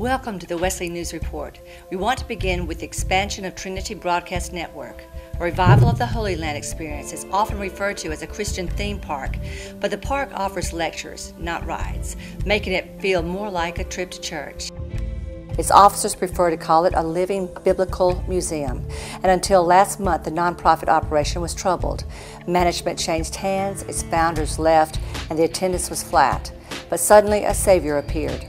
Welcome to the Wesley News Report. We want to begin with the expansion of Trinity Broadcast Network. A revival of the Holy Land experience is often referred to as a Christian theme park, but the park offers lectures, not rides, making it feel more like a trip to church. Its officers prefer to call it a living biblical museum, and until last month the nonprofit operation was troubled. Management changed hands, its founders left, and the attendance was flat. But suddenly a savior appeared.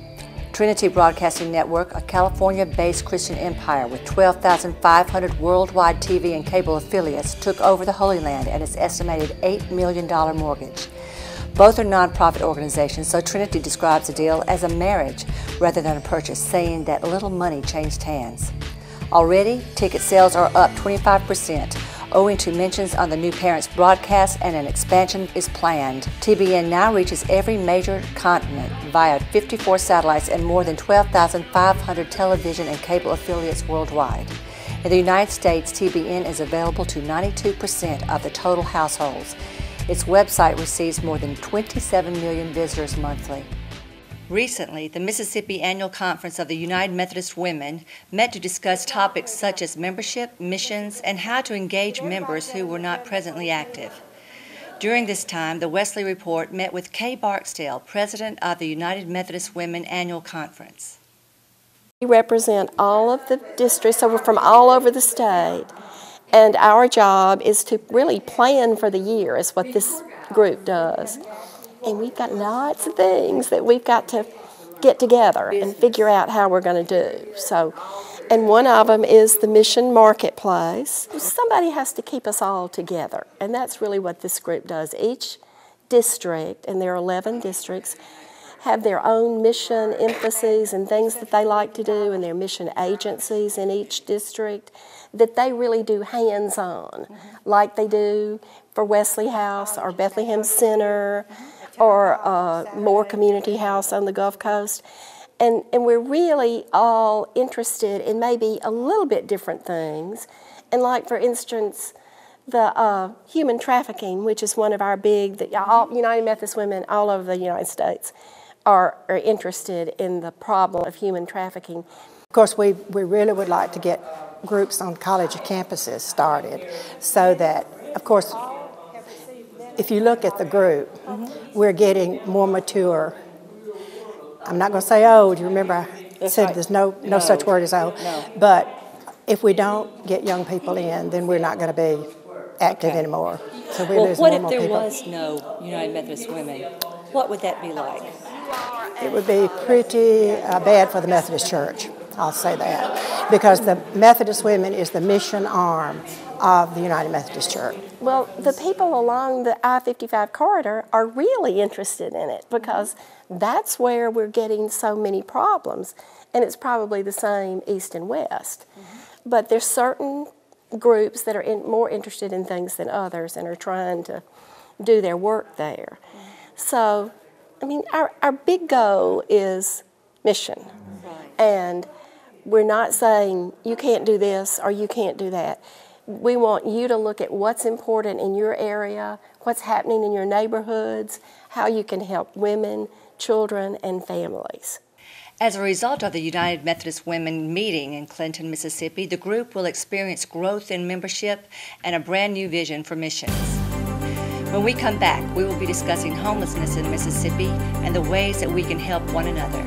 Trinity Broadcasting Network, a California-based Christian empire with 12,500 worldwide TV and cable affiliates, took over the Holy Land and its estimated $8 million mortgage. Both are nonprofit organizations, so Trinity describes the deal as a marriage rather than a purchase, saying that little money changed hands. Already, ticket sales are up 25%, owing to mentions on the new parent's broadcast, and an expansion is planned. TBN now reaches every major continent via 54 satellites and more than 12,500 television and cable affiliates worldwide. In the United States, TBN is available to 92% of the total households. Its website receives more than 27 million visitors monthly. Recently, the Mississippi Annual Conference of the United Methodist Women met to discuss topics such as membership, missions, and how to engage members who were not presently active. During this time, the Wesley Report met with Kay Barksdale, President of the United Methodist Women Annual Conference. We represent all of the districts from all over the state, and our job is to really plan for the year, is what this group does. And we've got lots of things that we've got to get together and figure out how we're going to do. So, and one of them is the mission marketplace. Somebody has to keep us all together, and that's really what this group does. Each district, and there are 11 districts, have their own mission emphases and things that they like to do, and their mission agencies in each district that they really do hands-on, like they do for Wesley House or Bethlehem Center, or Moore Community House on the Gulf Coast. And we're really all interested in maybe a little bit different things. And like, for instance, the human trafficking, which is one of our big, all United Methodist Women all over the United States are interested in the problem of human trafficking. Of course, we really would like to get groups on college campuses started so that, of course, if you look at the group, we're getting more mature. I'm not going to say old. You remember I said there's no such word as old. No. But if we don't get young people in, then we're not going to be active anymore. So we lose what more if more there people. was no United Methodist Women? What would that be like? It would be pretty bad for the Methodist Church, I'll say that, because the Methodist Women is the mission arm of the United Methodist Church. Well, the people along the I-55 corridor are really interested in it because that's where we're getting so many problems, and it's probably the same east and west. But there's certain groups that are more interested in things than others and are trying to do their work there. So, I mean, our big goal is mission. And we're not saying you can't do this or you can't do that. We want you to look at what's important in your area, what's happening in your neighborhoods, how you can help women, children, and families. As a result of the United Methodist Women meeting in Clinton, Mississippi, the group will experience growth in membership and a brand new vision for missions. When we come back, we will be discussing homelessness in Mississippi and the ways that we can help one another.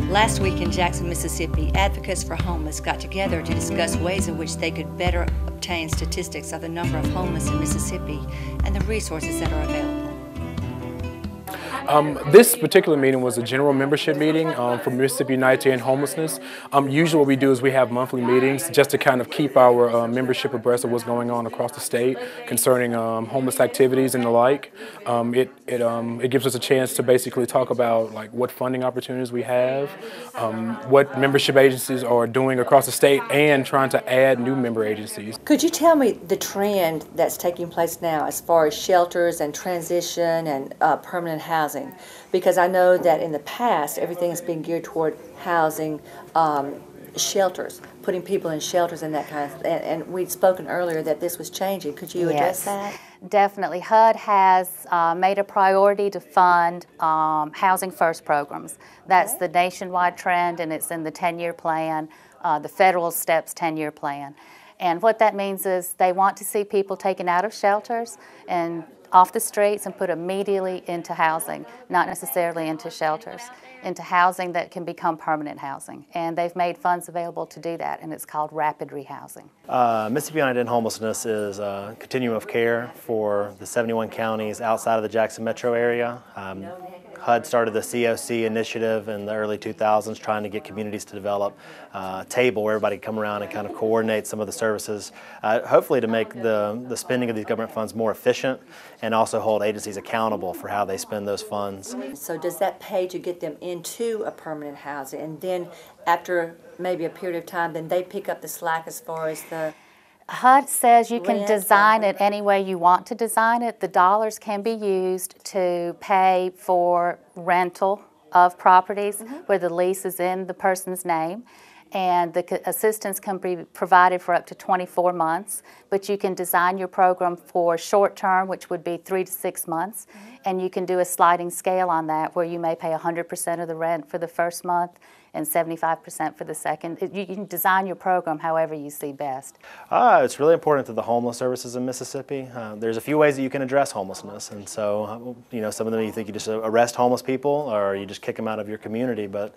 Last week in Jackson, Mississippi, advocates for homeless got together to discuss ways in which they could better obtain statistics of the number of homeless in Mississippi and the resources that are available. This particular meeting was a general membership meeting for Mississippi United to End Homelessness. Usually what we do is we have monthly meetings just to kind of keep our membership abreast of what's going on across the state concerning homeless activities and the like. It gives us a chance to basically talk about like what funding opportunities we have, what membership agencies are doing across the state, and trying to add new member agencies. Could you tell me the trend that's taking place now as far as shelters and transition and permanent housing? housing? Because I know that in the past, everything has been geared toward housing, shelters, putting people in shelters and that kind of thing. And we'd spoken earlier that this was changing. Could you address that? Definitely. HUD has made a priority to fund Housing First programs. That's the nationwide trend, and it's in the 10-year plan, the federal STEPS 10-year plan. And what that means is they want to see people taken out of shelters and off the streets and put immediately into housing, not necessarily into shelters, into housing that can become permanent housing. And they've made funds available to do that, and it's called rapid rehousing. Mississippi United in Homelessness is a continuum of care for the 71 counties outside of the Jackson metro area. HUD started the COC initiative in the early 2000s, trying to get communities to develop a table where everybody can come around and kind of coordinate some of the services, hopefully to make the spending of these government funds more efficient and also hold agencies accountable for how they spend those funds. So does that pay to get them into a permanent housing, and then after maybe a period of time, then they pick up the slack as far as the HUD says you can design it any way you want to design it. The dollars can be used to pay for rental of properties where the lease is in the person's name, and the assistance can be provided for up to 24 months, but you can design your program for short term, which would be 3 to 6 months, and you can do a sliding scale on that where you may pay 100% of the rent for the first month and 75% for the second. You can design your program however you see best. It's really important to the homeless services in Mississippi. There's a few ways that you can address homelessness, and so some of them you think you just arrest homeless people or you just kick them out of your community, but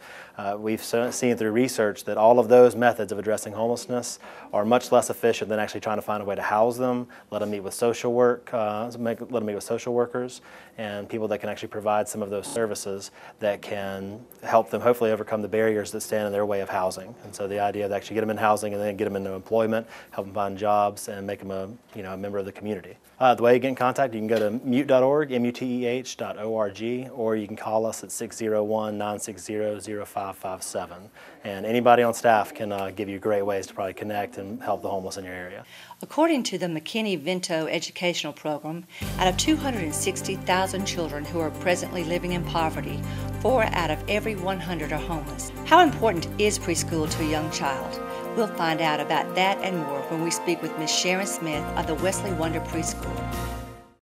we've seen through research that all of those methods of addressing homelessness are much less efficient than actually trying to find a way to house them, let them meet with social work, let them meet with social workers and people that can actually provide some of those services that can help them hopefully overcome the barriers that stand in their way of housing. And so the idea of actually get them in housing and then get them into employment, help them find jobs, and make them a member of the community. The way you get in contact, you can go to mute.org, muteh.org, or you can call us at 601-960-0557. And anybody on staff can give you great ways to probably connect and help the homeless in your area. According to the McKinney-Vento Educational Program, out of 260,000 children who are presently living in poverty, 4 out of every 100 are homeless. How important is preschool to a young child? We'll find out about that and more when we speak with Ms. Sharon Smith of the Wesley Wonder Preschool.